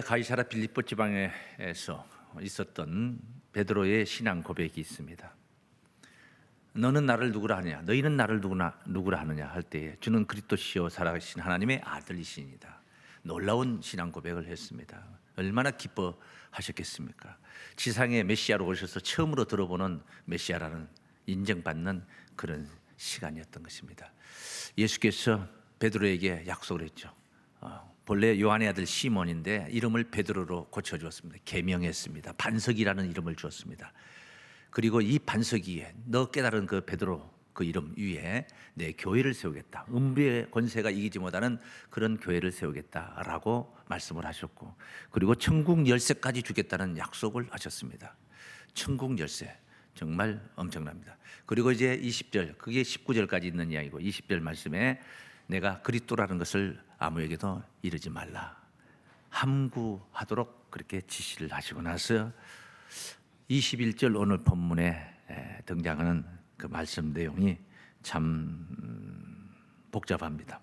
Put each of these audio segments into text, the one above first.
가이사라 빌립보 지방에서 있었던 베드로의 신앙 고백이 있습니다. 너는 나를 누구라 하느냐, 너희는 나를 누구라 하느냐 할 때에 주는 그리스도시요 살아계신 하나님의 아들이시니이다. 놀라운 신앙 고백을 했습니다. 얼마나 기뻐하셨겠습니까? 지상에 메시아로 오셔서 처음으로 들어보는 메시아라는 인정받는 그런 시간이었던 것입니다. 예수께서 베드로에게 약속을 했죠. 본래 요한의 아들 시몬인데 이름을 베드로로 고쳐주었습니다. 계명했습니다. 반석이라는 이름을 주었습니다. 그리고 이 반석 위에, 너 깨달은 그 베드로 그 이름 위에 내 교회를 세우겠다. 음부의 권세가 이기지 못하는 그런 교회를 세우겠다라고 말씀을 하셨고, 그리고 천국 열쇠까지 주겠다는 약속을 하셨습니다. 천국 열쇠 정말 엄청납니다. 그리고 이제 20절, 그게 19절까지 있는 이야기고, 20절 말씀에 내가 그리스도라는 것을 아무에게도 이르지 말라, 함구하도록 그렇게 지시를 하시고 나서 21절 오늘 본문에 등장하는 그 말씀 내용이 참 복잡합니다.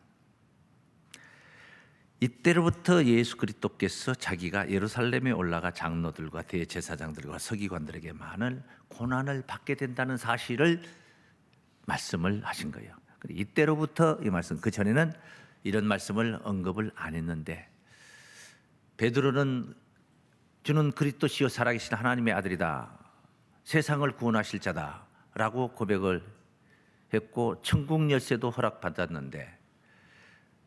이때로부터 예수 그리스도께서 자기가 예루살렘에 올라가 장로들과 대제사장들과 서기관들에게 많은 고난을 받게 된다는 사실을 말씀을 하신 거예요. 이때로부터 이 말씀, 그 전에는 이런 말씀을 언급을 안 했는데, 베드로는 주는 그리스도시요 살아계신 하나님의 아들이다, 세상을 구원하실 자다 라고 고백을 했고, 천국 열쇠도 허락받았는데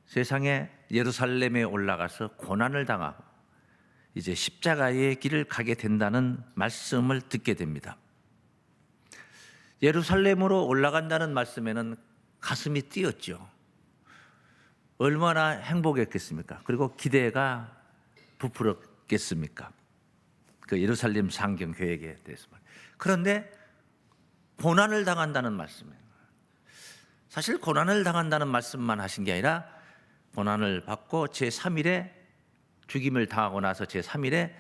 세상에 예루살렘에 올라가서 고난을 당하고 이제 십자가의 길을 가게 된다는 말씀을 듣게 됩니다. 예루살렘으로 올라간다는 말씀에는 가슴이 뛰었죠. 얼마나 행복했겠습니까? 그리고 기대가 부풀었겠습니까? 그 예루살렘 상경 계획에 대해서. 그런데 고난을 당한다는 말씀이에요. 사실 고난을 당한다는 말씀만 하신 게 아니라 고난을 받고 제3일에 죽임을 당하고 나서 제3일에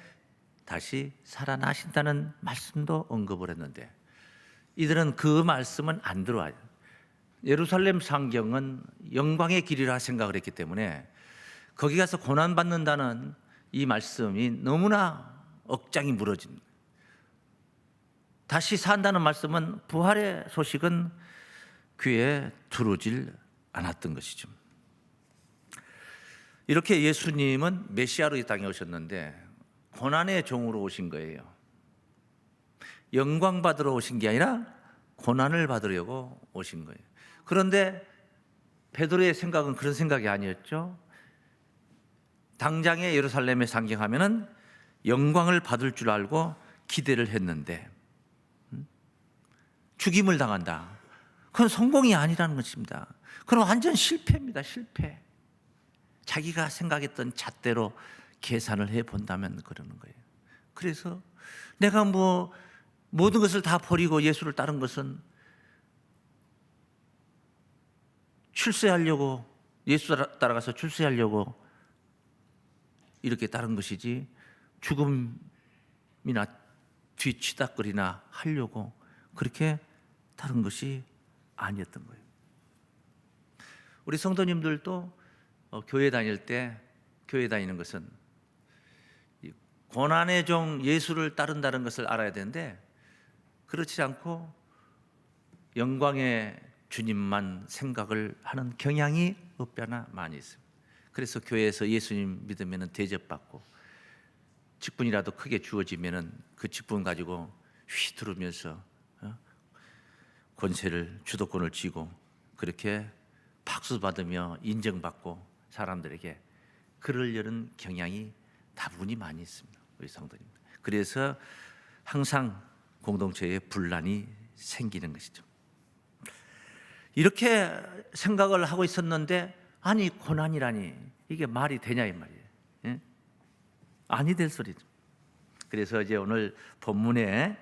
다시 살아나신다는 말씀도 언급을 했는데, 이들은 그 말씀은 안 들어와요. 예루살렘 상경은 영광의 길이라 생각을 했기 때문에 거기 가서 고난받는다는 이 말씀이 너무나 억장이 무너진, 다시 산다는 말씀은, 부활의 소식은 귀에 들어오질 않았던 것이죠. 이렇게 예수님은 메시아로 이 땅에 오셨는데 고난의 종으로 오신 거예요. 영광 받으러 오신 게 아니라 고난을 받으려고 오신 거예요. 그런데 베드로의 생각은 그런 생각이 아니었죠. 당장에 예루살렘에 상경하면은 영광을 받을 줄 알고 기대를 했는데 죽임을 당한다. 그건 성공이 아니라는 것입니다. 그건 완전 실패입니다. 실패. 자기가 생각했던 잣대로 계산을 해본다면 그러는 거예요. 그래서 내가 모든 것을 다 버리고 예수를 따른 것은 출세하려고, 예수 따라가서 출세하려고 이렇게 따른 것이지, 죽음이나 뒤치다거리나 하려고 그렇게 따른 것이 아니었던 거예요. 우리 성도님들도 교회 다닐 때, 교회 다니는 것은 고난의 종 예수를 따른다는 것을 알아야 되는데, 그렇지 않고 영광의 주님만 생각을 하는 경향이 없잖아 많이 있습니다. 그래서 교회에서 예수님 믿으면 대접받고, 직분이라도 크게 주어지면 그 직분 가지고 휘두르면서 권세를, 주도권을 쥐고 그렇게 박수 받으며 인정받고 사람들에게 그러려는 경향이 다분히 많이 있습니다. 우리 성도님. 그래서 항상 공동체에 분란이 생기는 것이죠. 이렇게 생각을 하고 있었는데, 아니 고난이라니 이게 말이 되냐 이 말이에요. 예? 아니 될 소리죠. 그래서 이제 오늘 본문에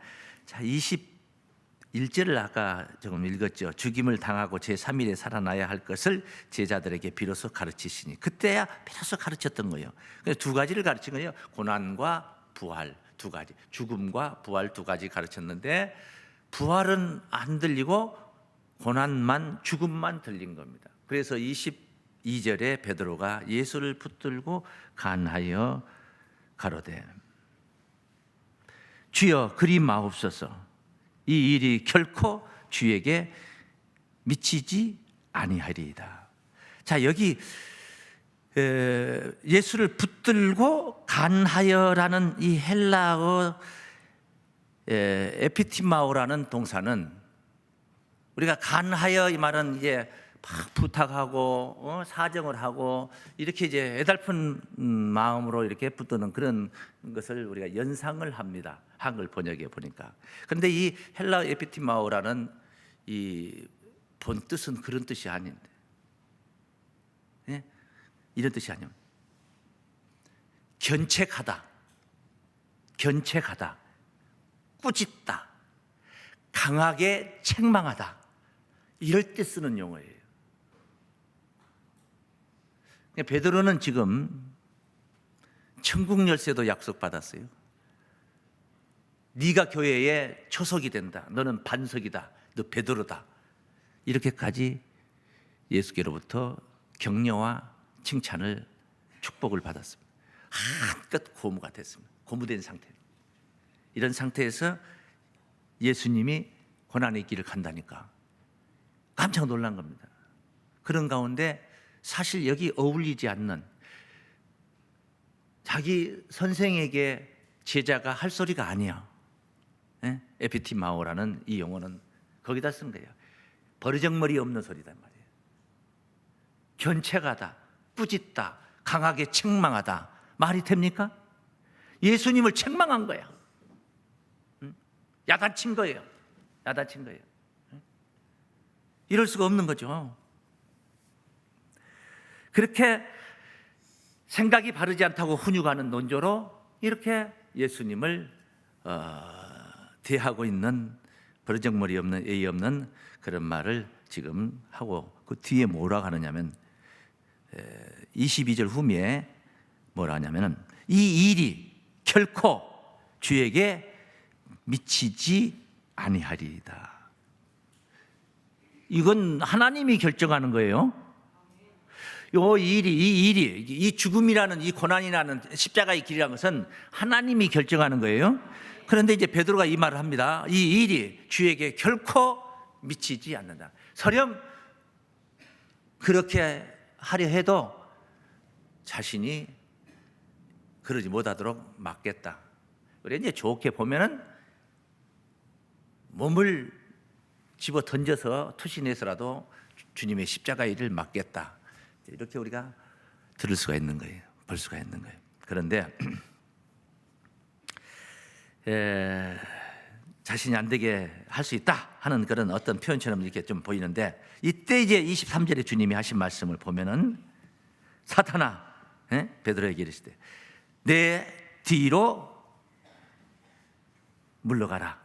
21절을 아까 조금 읽었죠. 죽임을 당하고 제3일에 살아나야 할 것을 제자들에게 비로소 가르치시니, 그때야 비로소 가르쳤던 거예요. 그래서 두 가지를 가르친 거예요. 고난과 부활 두 가지, 죽음과 부활 두 가지 가르쳤는데, 부활은 안 들리고 고난만, 죽음만 들린 겁니다. 그래서 22절에 베드로가 예수를 붙들고 간하여 가로되 주여 그리 마옵소서. 이 일이 결코 주에게 미치지 아니하리이다. 자, 여기 예수를 붙들고 간하여라는 이 헬라어 에피티마오라는 동사는, 우리가 간하여 이 말은 이제 막 부탁하고 사정을 하고 이렇게 이제 애달픈 마음으로 이렇게 붙드는 그런 것을 우리가 연상을 합니다. 한글 번역에 보니까. 그런데 이 헬라 에피티마오라는 이 본 뜻은 그런 뜻이 아닌데, 예? 이런 뜻이 아니에요. 견책하다, 견책하다, 꾸짖다, 강하게 책망하다, 이럴 때 쓰는 용어예요. 베드로는 지금 천국 열쇠도 약속받았어요. 네가 교회의 초석이 된다. 너는 반석이다. 너 베드로다. 이렇게까지 예수께로부터 격려와 칭찬을, 축복을 받았습니다. 한껏 고무가 됐습니다. 고무된 상태. 이런 상태에서 예수님이 고난의 길을 간다니까 깜짝 놀란 겁니다. 그런 가운데 사실 여기 어울리지 않는, 자기 선생에게 제자가 할 소리가 아니야. 에피티마오라는 이 용어는 거기다 쓴 거예요. 버르장머리 없는 소리단 말이에요. 견책하다, 꾸짖다, 강하게 책망하다. 말이 됩니까? 예수님을 책망한 거야. 야단친 거예요. 야단친 거예요. 이럴 수가 없는 거죠. 그렇게 생각이 바르지 않다고 훈육하는 논조로 이렇게 예수님을 대하고 있는, 버르장머리 없는, 예의 없는 그런 말을 지금 하고, 그 뒤에 뭐라고 하느냐면 22절 후미에 뭐라 하냐면은 이 일이 결코 주에게 미치지 아니하리이다. 이건 하나님이 결정하는 거예요. 이 죽음이라는, 이 고난이라는, 십자가의 길이라는 것은 하나님이 결정하는 거예요. 그런데 이제 베드로가 이 말을 합니다. 이 일이 주에게 결코 미치지 않는다. 설령 그렇게 하려 해도 자신이 그러지 못하도록 막겠다. 우리 이제 좋게 보면은 몸을 집어 던져서 투신해서라도 주님의 십자가 일을 막겠다. 이렇게 우리가 들을 수가 있는 거예요. 볼 수가 있는 거예요. 그런데 자신이 안 되게 할 수 있다 하는 그런 어떤 표현처럼 이렇게 좀 보이는데, 이때 이제 23절에 주님이 하신 말씀을 보면은 사탄아, 베드로에게 이르시되 내 뒤로 물러가라.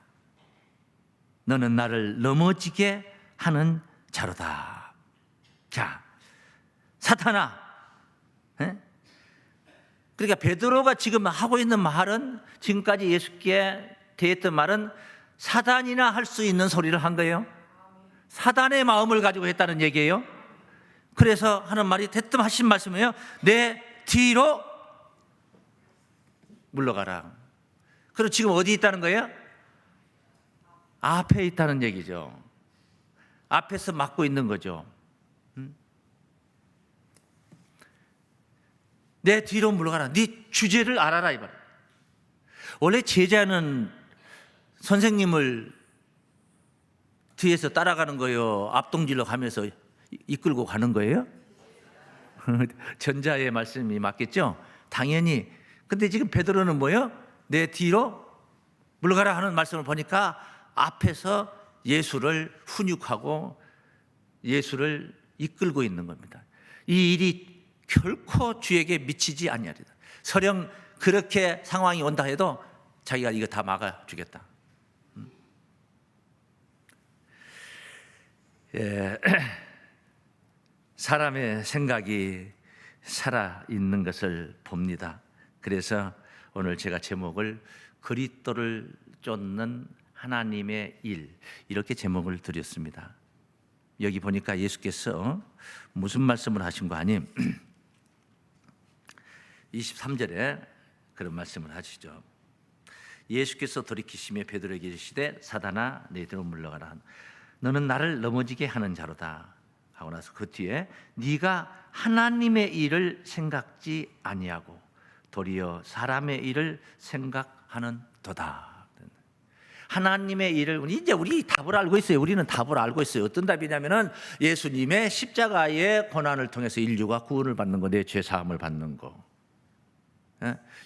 너는 나를 넘어지게 하는 자로다. 자, 사탄아. 그러니까 베드로가 지금 하고 있는 말은, 지금까지 예수께 대했던 말은 사단이나 할 수 있는 소리를 한 거예요. 사단의 마음을 가지고 했다는 얘기예요. 그래서 하는 말이 대뜸 하신 말씀이에요. 내 뒤로 물러가라. 그리고 지금 어디 있다는 거예요? 앞에 있다는 얘기죠. 앞에서 막고 있는 거죠. 내 뒤로 물러가라. 네 주제를 알아라 이 말. 원래 제자는 선생님을 뒤에서 따라가는 거예요? 앞동질러 가면서 이끌고 가는 거예요? 전자의 말씀이 맞겠죠? 당연히. 근데 지금 베드로는 뭐예요? 내 뒤로 물러가라 하는 말씀을 보니까 앞에서 예수를 훈육하고 예수를 이끌고 있는 겁니다. 이 일이 결코 주에게 미치지 아니하리다. 설령 그렇게 상황이 온다 해도 자기가 이거 다 막아주겠다. 사람의 생각이 살아있는 것을 봅니다. 그래서 오늘 제가 제목을 그리스도를 쫓는 하나님의 일, 이렇게 제목을 드렸습니다. 여기 보니까 예수께서 무슨 말씀을 하신 거 아님? 23절에 그런 말씀을 하시죠. 예수께서 돌이키시며 베드로에게 이르시되 사단아 내 뒤로 물러가라. 너는 나를 넘어지게 하는 자로다 하고 나서 그 뒤에 네가 하나님의 일을 생각지 아니하고 도리어 사람의 일을 생각하는 도다. 하나님의 일을 이제 우리 답을 알고 있어요. 우리는 답을 알고 있어요. 어떤 답이냐면은 예수님의 십자가의 고난을 통해서 인류가 구원을 받는 거, 내 죄 사함을 받는 거.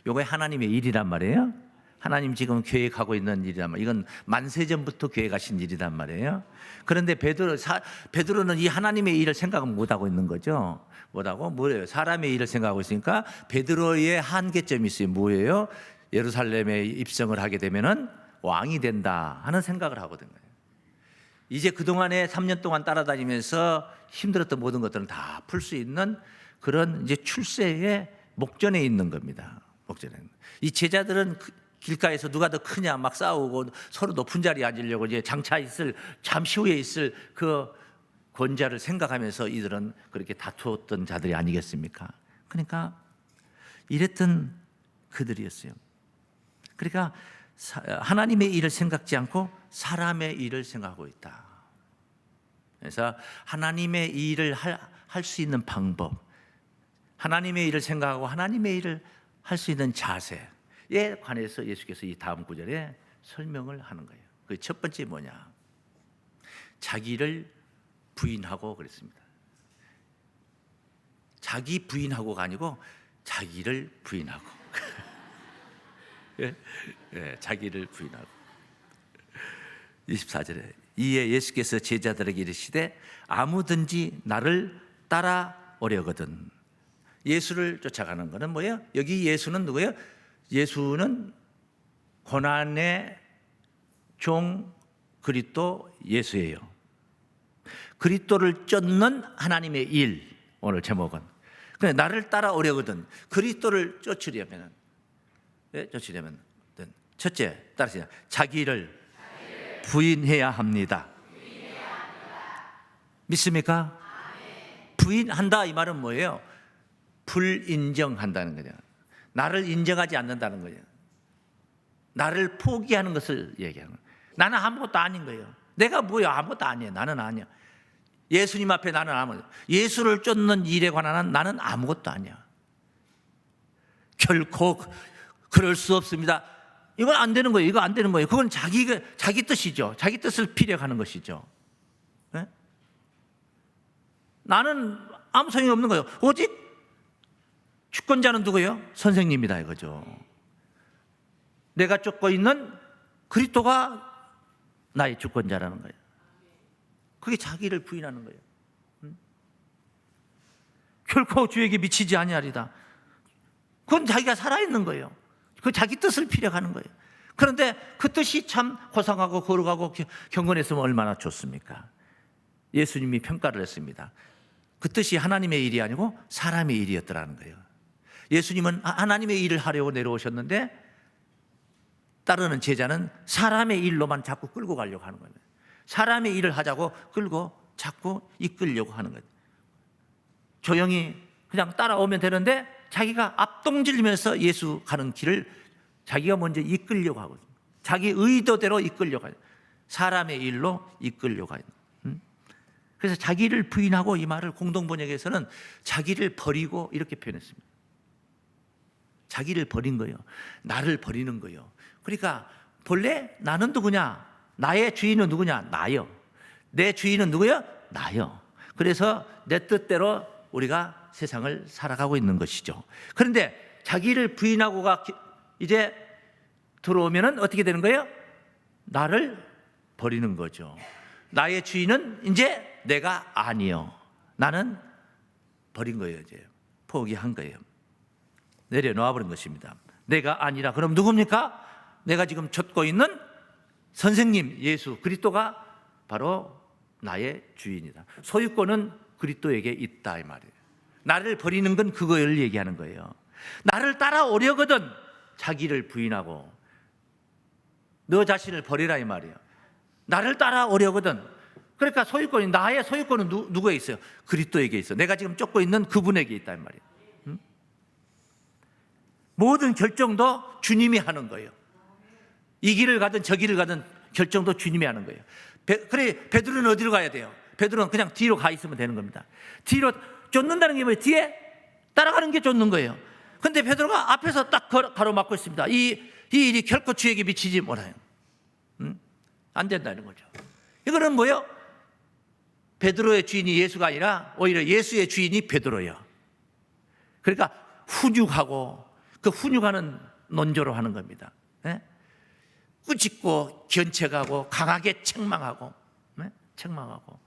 요게 하나님의 일이란 말이에요. 하나님 지금 계획하고 있는 일이란 말이에요. 이건 만세전부터 계획하신 일이란 말이에요. 그런데 베드로는 이 하나님의 일을 생각은 못하고 있는 거죠. 못하고 뭐예요? 사람의 일을 생각하고 있으니까 베드로의 한계점이 있어요. 뭐예요? 예루살렘에 입성을 하게 되면은 왕이 된다 하는 생각을 하거든요. 이제 그동안에 3년 동안 따라다니면서 힘들었던 모든 것들은 다 풀 수 있는 그런 이제 출세의 목전에 있는 겁니다. 목전에. 이 제자들은 길가에서 누가 더 크냐 막 싸우고 서로 높은 자리에 앉으려고 이제 장차 있을 잠시 후에 있을 그 권자를 생각하면서 이들은 그렇게 다투었던 자들이 아니겠습니까? 그러니까 이랬던 그들이었어요. 그러니까 하나님의 일을 생각지 않고 사람의 일을 생각하고 있다. 그래서 하나님의 일을 할 수 있는 방법, 하나님의 일을 생각하고 하나님의 일을 할 수 있는 자세에 관해서 예수께서 이 다음 구절에 설명을 하는 거예요. 그 첫 번째 뭐냐? 자기를 부인하고 그랬습니다. 자기 부인하고가 아니고 자기를 부인하고. 예? 예, 자기를 부인하고. 24절에 이에 예수께서 제자들에게 이르시되 아무든지 나를 따라오려거든. 예수를 쫓아가는 것은 뭐예요? 여기 예수는 누구예요? 예수는 고난의 종 그리스도 예수예요. 그리스도를 쫓는 하나님의 일, 오늘 제목은. 그래, 나를 따라오려거든. 그리스도를 쫓으려면 첫째, 따라서 자기를 부인해야 합니다. 믿습니까? 부인한다 이 말은 뭐예요? 불인정한다는 거죠. 나를 인정하지 않는다는 거예요. 나를 포기하는 것을 얘기하는 거예요. 나는 아무것도 아닌 거예요. 내가 뭐야? 아무것도 아니에요. 나는 아니야. 예수님 앞에 나는 아무것도. 예수를 쫓는 일에 관한 나는 아무것도 아니야. 결코 그럴 수 없습니다. 이건 안 되는 거예요. 이거 안 되는 거예요. 그건 자기 뜻이죠. 자기 뜻을 필요하는 것이죠. 네? 나는 아무 소용이 없는 거예요. 오직 주권자는 누구예요? 선생님이다 이거죠. 내가 쫓고 있는 그리스도가 나의 주권자라는 거예요. 그게 자기를 부인하는 거예요. 결코 주에게 미치지 아니하리다. 그건 자기가 살아있는 거예요. 그 자기 뜻을 필요하는 거예요. 그런데 그 뜻이 참 고상하고 거룩하고 경건했으면 얼마나 좋습니까? 예수님이 평가를 했습니다. 그 뜻이 하나님의 일이 아니고 사람의 일이었더라는 거예요. 예수님은 하나님의 일을 하려고 내려오셨는데 따르는 제자는 사람의 일로만 자꾸 끌고 가려고 하는 거예요. 사람의 일을 하자고 끌고 자꾸 이끌려고 하는 거예요. 조용히 그냥 따라오면 되는데 자기가 앞동질면서 예수 가는 길을 자기가 먼저 이끌려고 하고 자기 의도대로 이끌려고 해요. 사람의 일로 이끌려고 해요. 그래서 자기를 부인하고 이 말을 공동번역에서는 자기를 버리고 이렇게 표현했습니다. 자기를 버린 거예요. 나를 버리는 거예요. 그러니까 본래 나는 누구냐? 나의 주인은 누구냐? 나요. 내 주인은 누구요? 나요. 그래서 내 뜻대로 우리가 세상을 살아가고 있는 것이죠. 그런데 자기를 부인하고가 이제 들어오면은 어떻게 되는 거예요? 나를 버리는 거죠. 나의 주인은 이제 내가 아니요. 나는 버린 거예요. 이제 포기한 거예요. 내려놓아 버린 것입니다. 내가 아니라 그럼 누굽니까? 내가 지금 쫓고 있는 선생님 예수 그리스도가 바로 나의 주인이다. 소유권은 그리스도에게 있다 이 말이에요. 나를 버리는 건 그걸 얘기하는 거예요. 나를 따라오려거든 자기를 부인하고 너 자신을 버리라 이 말이에요. 나를 따라오려거든. 그러니까 소유권이 나의 소유권은 누구에 있어요? 그리스도에게 있어. 내가 지금 쫓고 있는 그분에게 있다 이 말이에요. 모든 결정도 주님이 하는 거예요. 이 길을 가든 저 길을 가든 결정도 주님이 하는 거예요. 그래 베드로는 어디로 가야 돼요? 베드로는 그냥 뒤로 가 있으면 되는 겁니다. 뒤로 쫓는다는 게 뭐예요? 뒤에 따라가는 게 쫓는 거예요. 근데 베드로가 앞에서 딱 가로막고 있습니다. 이 일이 결코 주에게 미치지 못해요. 안 된다는 거죠. 이거는 뭐예요? 베드로의 주인이 예수가 아니라 오히려 예수의 주인이 베드로예요. 그러니까 훈육하고 그 훈육하는 논조로 하는 겁니다. 꾸짖고 견책하고 강하게 책망하고 책망하고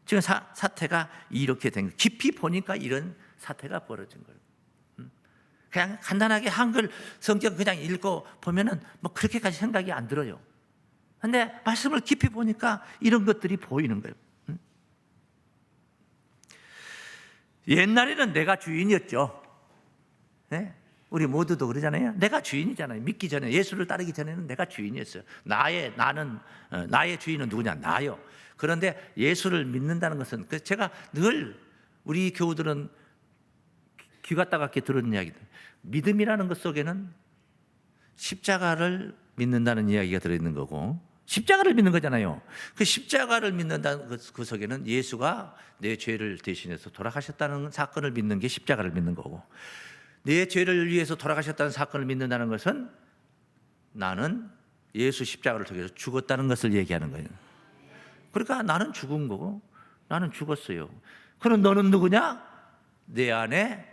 지금 사태가 이렇게 된 거예요. 깊이 보니까 이런 사태가 벌어진 거예요. 그냥 간단하게 한글 성경 그냥 읽고 보면은 뭐 그렇게까지 생각이 안 들어요. 근데 말씀을 깊이 보니까 이런 것들이 보이는 거예요. 옛날에는 내가 주인이었죠. 우리 모두도 그러잖아요. 내가 주인이잖아요. 믿기 전에, 예수를 따르기 전에는 내가 주인이었어요. 나의 주인은 누구냐? 나요. 그런데 예수를 믿는다는 것은, 제가 늘 우리 교우들은 귀가 따갑게 들은 이야기들, 믿음이라는 것 속에는 십자가를 믿는다는 이야기가 들어있는 거고, 십자가를 믿는 거잖아요. 그 십자가를 믿는다는 그 속에는 예수가 내 죄를 대신해서 돌아가셨다는 사건을 믿는 게 십자가를 믿는 거고, 내 죄를 위해서 돌아가셨다는 사건을 믿는다는 것은 나는 예수 십자가를 통해서 죽었다는 것을 얘기하는 거예요. 그러니까 나는 죽은 거고 나는 죽었어요. 그럼 너는 누구냐? 내 안에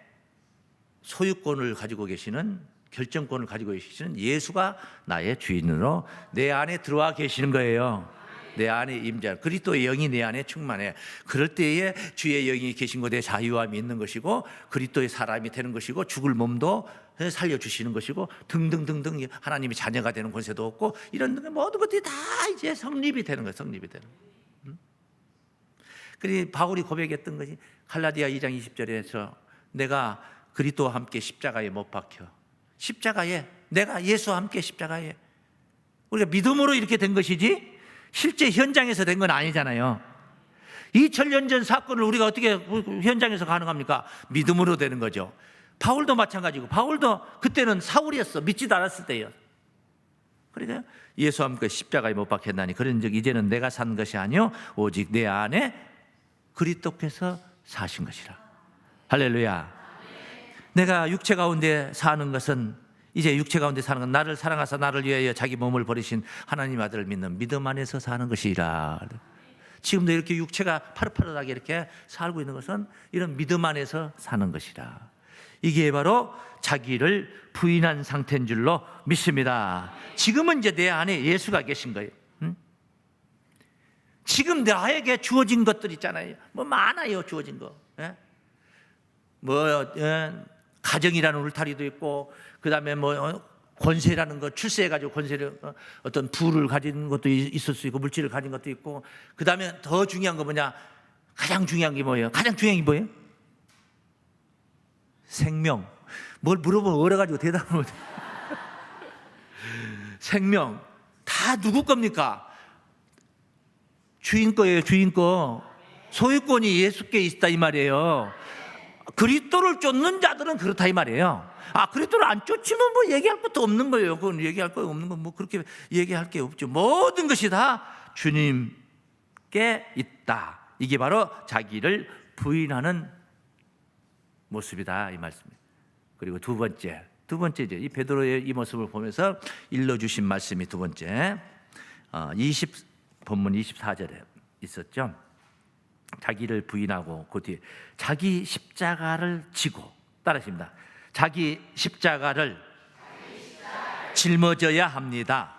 소유권을 가지고 계시는, 결정권을 가지고 계시는 예수가 나의 주인으로 내 안에 들어와 계시는 거예요. 내 안에 임재, 그리스도의 영이 내 안에 충만해. 그럴 때에 주의 영이 계신 곳에 자유함이 있는 것이고, 그리스도의 사람이 되는 것이고, 죽을 몸도 살려주시는 것이고, 등등등등 하나님이 자녀가 되는 권세도 없고, 이런 모든 것들이 다 이제 성립이 되는 거예요. 성립이 되는 거예요. 그리고 바울이 고백했던 것이 갈라디아 2장 20절에서 내가 그리스도와 함께 십자가에 못 박혀, 십자가에, 내가 예수와 함께 십자가에, 우리가 믿음으로 이렇게 된 것이지 실제 현장에서 된 건 아니잖아요. 2000년 전 사건을 우리가 어떻게 현장에서 가능합니까? 믿음으로 되는 거죠. 바울도 마찬가지고, 바울도 그때는 사울이었어. 믿지도 않았을 때예요. 그러니까 예수와 함께 십자가에 못 박혔나니 그런즉 이제는 내가 산 것이 아니요 오직 내 안에 그리스도께서 사신 것이라. 할렐루야. 내가 육체 가운데 사는 것은, 이제 육체 가운데 사는 건 나를 사랑하사 나를 위하여 자기 몸을 버리신 하나님 아들을 믿는 믿음 안에서 사는 것이라. 지금도 이렇게 육체가 파릇파릇하게 이렇게 살고 있는 것은 이런 믿음 안에서 사는 것이라. 이게 바로 자기를 부인한 상태인 줄로 믿습니다. 지금은 이제 내 안에 예수가 계신 거예요. 지금 나에게 주어진 것들 있잖아요. 뭐 많아요, 주어진 거. 가정이라는 울타리도 있고, 그 다음에 뭐 권세라는 거, 출세해가지고 권세를, 어떤 부를 가진 것도 있을 수 있고, 물질을 가진 것도 있고, 그 다음에 더 중요한 거 뭐냐? 가장 중요한 게 뭐예요? 가장 중요한 게 뭐예요? 생명. 뭘 물어보면 얼어가지고 대답을 못해. 생명. 다 누구 겁니까? 주인 거예요, 주인 거. 소유권이 예수께 있다 이 말이에요. 그리스도를 쫓는 자들은 그렇다 이 말이에요. 그리스도를 안 쫓으면 뭐 얘기할 것도 없는 거예요. 그건 얘기할 거 없는 건 뭐 그렇게 얘기할 게 없죠. 모든 것이 다 주님께 있다. 이게 바로 자기를 부인하는 모습이다 이 말씀입니다. 그리고 두 번째죠. 이 베드로의 이 모습을 보면서 일러주신 말씀이 두 번째, 본문 24절에 있었죠. 자기를 부인하고 그 뒤에 자기 십자가를 지고, 따라하십니다. 자기 십자가를 짊어져야 합니다.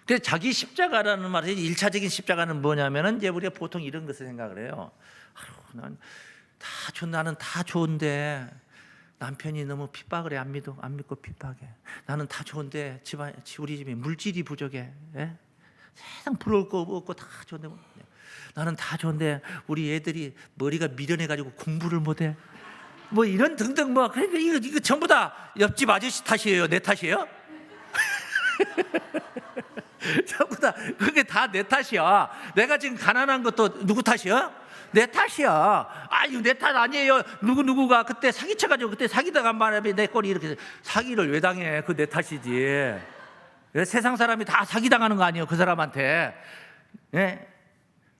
그래서 자기 십자가라는 말이 1차적인 십자가는 뭐냐면은 이제 우리가 보통 이런 것을 생각을 해요. 나는 다 좋은데 남편이 너무 핍박을 해. 안 믿고 핍박해. 나는 다 좋은데 우리 집에 물질이 부족해. 세상 부러울 거 없고 다 좋은데, 나는 다 좋은데 우리 애들이 머리가 미련해가지고 공부를 못해. 뭐 이런 등등, 뭐 그러니까 이거 전부 다 옆집 아저씨 탓이에요, 내 탓이에요? 전부 다 그게 다 내 탓이야. 내가 지금 가난한 것도 누구 탓이야? 내 탓이야. 아유, 내 탓 아니에요. 누구가 그때 사기쳐가지고 그때 사기다가 말하면 내 꼴이 이렇게. 사기를 왜 당해? 그 내 탓이지. 세상 사람이 다 사기당하는 거 아니에요, 그 사람한테. 예?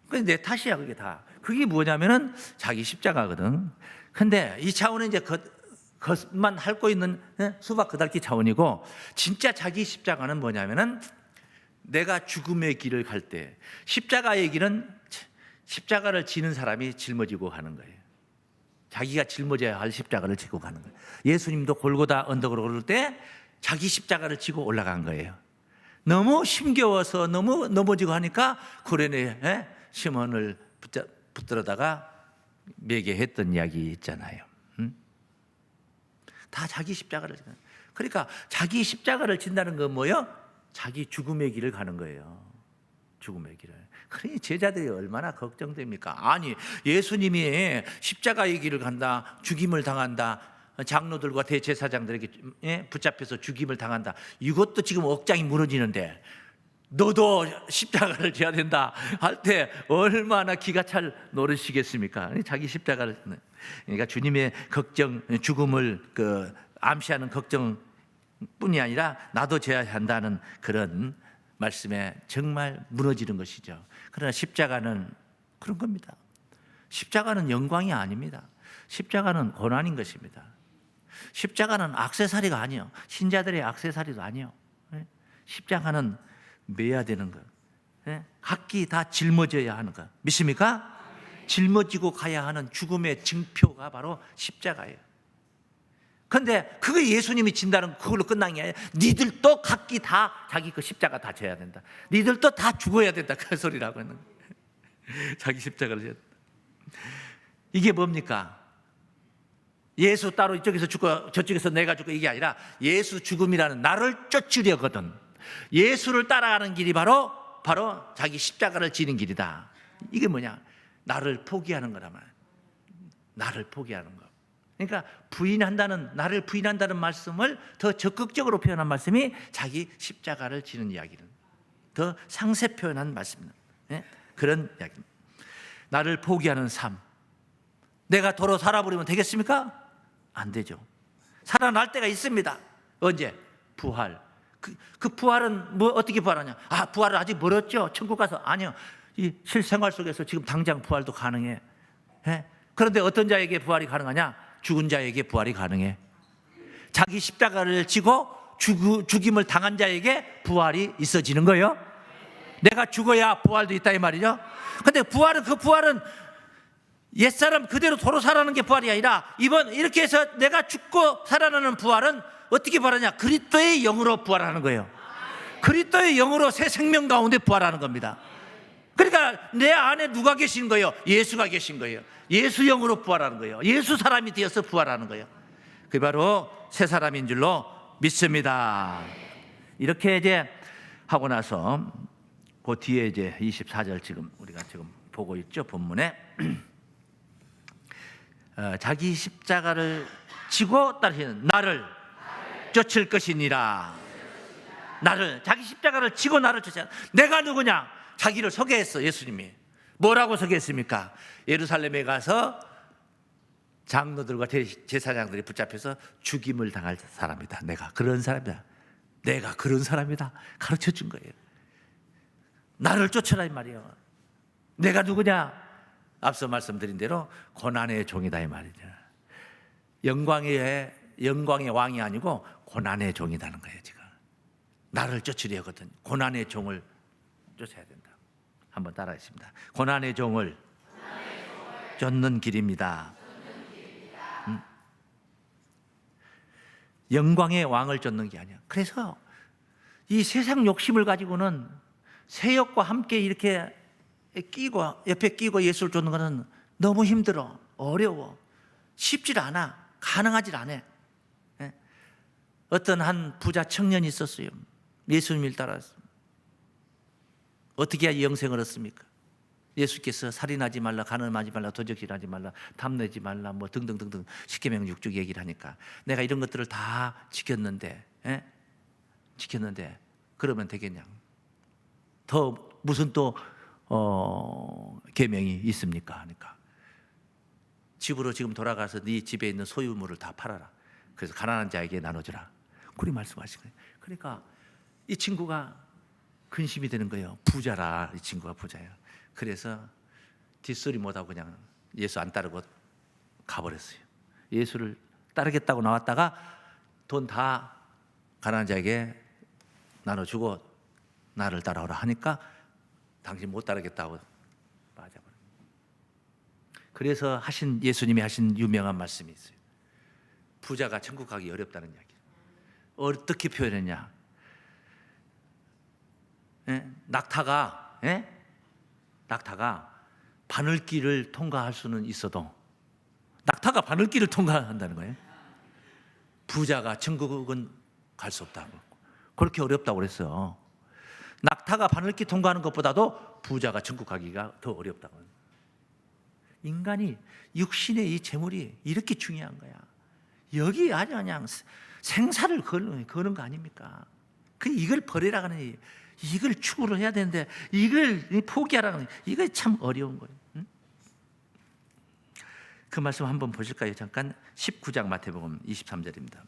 그게 내 탓이야, 그게 다. 그게 뭐냐면은 자기 십자가거든. 근데 이 차원은 이제 그것만 핥고 있는 수박 그달기 차원이고, 진짜 자기 십자가는 뭐냐면은 내가 죽음의 길을 갈 때, 십자가의 길은 십자가를 지는 사람이 짊어지고 가는 거예요. 자기가 짊어져야 할 십자가를 지고 가는 거예요. 예수님도 골고다 언덕으로 오를 때 자기 십자가를 지고 올라간 거예요. 너무 힘겨워서 너무 넘어지고 하니까 구레네 시몬을 붙들어다가 매게 했던 이야기 있잖아요. 다 자기 십자가를 지는. 그러니까 자기 십자가를 진다는 건 뭐예요? 자기 죽음의 길을 가는 거예요. 죽음의 길을. 그러니 제자들이 얼마나 걱정됩니까? 아니, 예수님이 십자가의 길을 간다, 죽임을 당한다, 장로들과 대제사장들에게 붙잡혀서 죽임을 당한다, 이것도 지금 억장이 무너지는데 너도 십자가를 져야 된다 할 때 얼마나 기가 찰 노릇이겠습니까? 자기 십자가를. 그러니까 주님의 걱정, 죽음을 암시하는 걱정뿐이 아니라 나도 져야 한다는 그런 말씀에 정말 무너지는 것이죠. 그러나 십자가는 그런 겁니다. 십자가는 영광이 아닙니다. 십자가는 고난인 것입니다. 십자가는 액세서리가 아니에요. 신자들의 액세서리도 아니에요. 십자가는 매야 되는 거. 각기 다 짊어져야 하는 거. 믿습니까? 짊어지고 가야 하는 죽음의 증표가 바로 십자가예요. 그런데 그게 예수님이 진다는 그걸로 끝난 게 아니라 니들도 각기 다 자기 그 십자가 다 져야 된다. 니들도 다 죽어야 된다. 그 소리라고 하는 거예요. 자기 십자가를 져야 된다. 이게 뭡니까? 예수 따로 이쪽에서 죽고 저쪽에서 내가 죽고 이게 아니라 예수 죽음이라는 나를 쫓으려거든. 예수를 따라가는 길이 바로 자기 십자가를 지는 길이다. 이게 뭐냐? 나를 포기하는 거라면. 나를 포기하는 거. 그러니까 나를 부인한다는 말씀을 더 적극적으로 표현한 말씀이 자기 십자가를 지는 이야기는 더 상세 표현한 말씀입니다. 그런 이야기입니다. 나를 포기하는 삶. 내가 도로 살아버리면 되겠습니까? 안 되죠. 살아날 때가 있습니다. 언제? 부활. 그 부활은 어떻게 부활하냐? 부활은 아직 멀었죠. 천국 가서. 아니요. 이 실생활 속에서 지금 당장 부활도 가능해. 그런데 어떤 자에게 부활이 가능하냐? 죽은 자에게 부활이 가능해. 자기 십자가를 지고 죽임을 당한 자에게 부활이 있어지는 거예요. 내가 죽어야 부활도 있다 이 말이죠. 그런데 그 부활은 옛사람 그대로 도로 살아나는 게 부활이 아니라 이렇게 해서 내가 죽고 살아나는 부활은 어떻게 부활하냐? 그리스도의 영으로 부활하는 거예요. 그리스도의 영으로 새 생명 가운데 부활하는 겁니다. 그러니까 내 안에 누가 계신 거예요? 예수가 계신 거예요. 예수 영으로 부활하는 거예요. 예수 사람이 되어서 부활하는 거예요. 그게 바로 새 사람인 줄로 믿습니다. 이렇게 이제 하고 나서 그 뒤에 이제 24절 지금 우리가 지금 보고 있죠, 본문에. 자기 십자가를 지고 따르시는 나를 쫓을 것이니라. 자기 십자가를 지고 나를 쫓아. 내가 누구냐? 자기를 소개했어. 예수님이 뭐라고 소개했습니까? 예루살렘에 가서 장로들과 제사장들이 붙잡혀서 죽임을 당할 사람이다. 내가 그런 사람이다. 내가 그런 사람이다. 가르쳐 준 거예요. 나를 쫓아라 이 말이에요. 내가 누구냐? 앞서 말씀드린 대로 고난의 종이다 이 말이죠. 영광의 왕이 아니고 고난의 종이라는 거예요. 지금 나를 쫓으려거든. 고난의 종을 쫓아야 된다. 한번 따라하겠습니다. 고난의 종을 쫓는 길입니다. 영광의 왕을 쫓는 게 아니야. 그래서 이 세상 욕심을 가지고는 세욕과 함께 이렇게 옆에 끼고 예수를 쫓는 것은 너무 힘들어, 어려워, 쉽질 않아, 가능하질 않아. 어떤 한 부자 청년이 있었어요. 예수님을 따라서. 어떻게 해야 영생을 얻습니까? 예수께서 살인하지 말라, 간음하지 말라, 도적질하지 말라, 탐내지 말라, 뭐 등등등등 십계명 6조 얘기를 하니까 내가 이런 것들을 다 지켰는데 그러면 되겠냐? 더 무슨 또 계명이 있습니까? 하니까 집으로 지금 돌아가서 네 집에 있는 소유물을 다 팔아라. 그래서 가난한 자에게 나눠주라. 그리 말씀하신 거예요. 그러니까 이 친구가 근심이 되는 거예요. 부자라. 이 친구가 부자예요. 그래서 뒷소리 못하고 그냥 예수 안 따르고 가버렸어요. 예수를 따르겠다고 나왔다가 돈 다 가난한 자에게 나눠주고 나를 따라오라 하니까 당신 못 따르겠다고 빠져버려요. 그래서 예수님이 하신 유명한 말씀이 있어요. 부자가 천국 가기 어렵다는 이야기. 어떻게 표현했냐? 낙타가 바늘길을 통과할 수는 있어도 낙타가 바늘길을 통과한다는 거예요. 부자가 천국은 갈 수 없다고. 그렇게 어렵다고 그랬어요. 낙타가 바늘길 통과하는 것보다도 부자가 천국 가기가 더 어렵다고. 인간이 육신의 이 재물이 이렇게 중요한 거야. 여기 아주 그냥 생사를 거는 거 아닙니까? 이걸 버리라고 하는 얘기. 이걸 추구를 해야 되는데 이걸 포기하라는 이거 참 어려운 거예요. 응? 그 말씀 한번 보실까요? 잠깐 19장 마태복음 23절입니다.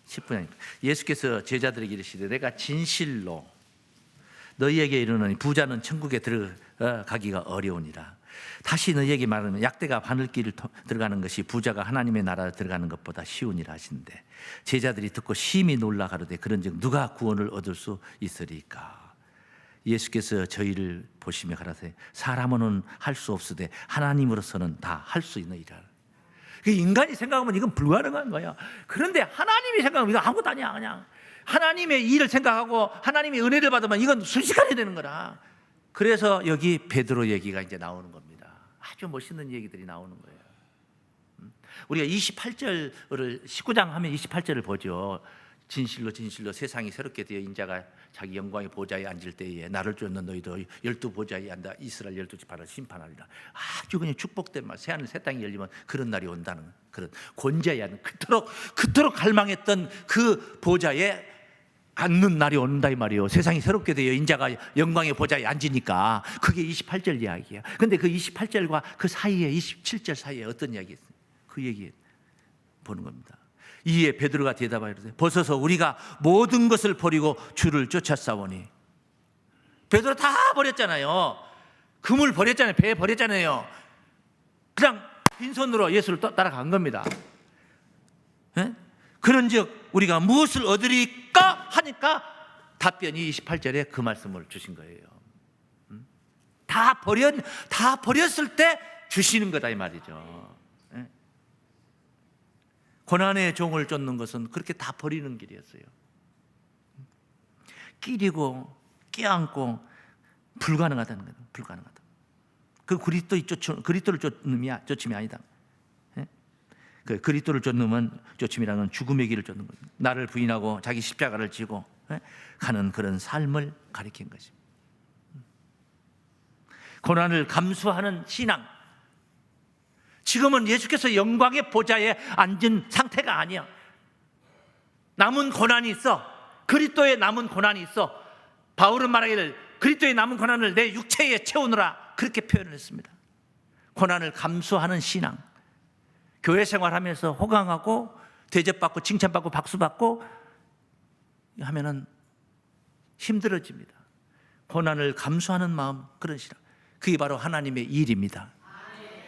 19장 예수께서 제자들에게 이르시되 내가 진실로 너희에게 이르노니 부자는 천국에 들어가기가 어려우니라. 다시 너희에게 말하면 약대가 바늘길을 들어가는 것이 부자가 하나님의 나라에 들어가는 것보다 쉬우니라 하시는데 제자들이 듣고 심히 놀라 가로되 그런즉 누가 구원을 얻을 수 있으리까. 예수께서 저희를 보시며 가라사대 사람은 할 수 없으되 하나님으로서는 다 할 수 있느니라. 인간이 생각하면 이건 불가능한 거야. 그런데 하나님이 생각하면 이거 아무것도 아니야. 그냥 하나님의 일을 생각하고 하나님의 은혜를 받으면 이건 순식간에 되는 거라. 그래서 여기 베드로 얘기가 이제 나오는 겁니다. 아주 멋있는 얘기들이 나오는 거예요. 우리가 28절을 19장 하면 28절을 보죠. 진실로 진실로 세상이 새롭게 되어 인자가 자기 영광의 보좌에 앉을 때에 나를 쫓는 너희도 12보좌에 앉아 이스라엘 12지파를 심판하리라. 아주 그냥 축복된 말. 새하늘 새 땅이 열리면 그런 날이 온다는 그런 권자에 앉는 그토록 갈망했던 그 보좌에 앉는 날이 온다 이 말이에요. 세상이 새롭게 되어 인자가 영광의 보좌에 앉으니까 그게 28절 이야기예요. 그런데 그 28절과 그 사이에 27절 사이에 어떤 이야기 있어요? 그 얘기 보는 겁니다. 이에 베드로가 대답하여 이르되 벗어서 우리가 모든 것을 버리고 주를 쫓았사오니. 베드로 다 버렸잖아요. 금을 버렸잖아요. 배 버렸잖아요. 그냥 빈손으로 예수를 따라간 겁니다. 그런즉 우리가 무엇을 얻으리까 하니까 답변이 28절에 그 말씀을 주신 거예요. 다 버렸을 때 주시는 거다 이 말이죠. 고난의 종을 쫓는 것은 그렇게 다 버리는 길이었어요. 끼리고 끼안고 불가능하다는 거예요. 불가능하다. 그 그리스도를 쫓음이 아니다. 그 그리스도를 쫓음이라는 건 죽음의 길을 쫓는 거예요. 나를 부인하고 자기 십자가를 지고 가는 그런 삶을 가리킨 것입니다. 고난을 감수하는 신앙. 지금은 예수께서 영광의 보좌에 앉은 상태가 아니야. 남은 고난이 있어. 그리스도의 남은 고난이 있어. 바울은 말하기를 그리스도의 남은 고난을 내 육체에 채우느라 그렇게 표현을 했습니다. 고난을 감수하는 신앙. 교회 생활하면서 호강하고 대접받고 칭찬받고 박수받고 하면은 힘들어집니다. 고난을 감수하는 마음, 그런 신앙. 그게 바로 하나님의 일입니다.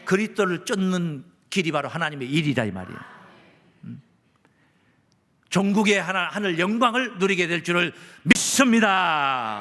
그리스도를 쫓는 길이 바로 하나님의 일이라 이 말이에요. 종국의 하늘 영광을 누리게 될 줄을 믿습니다.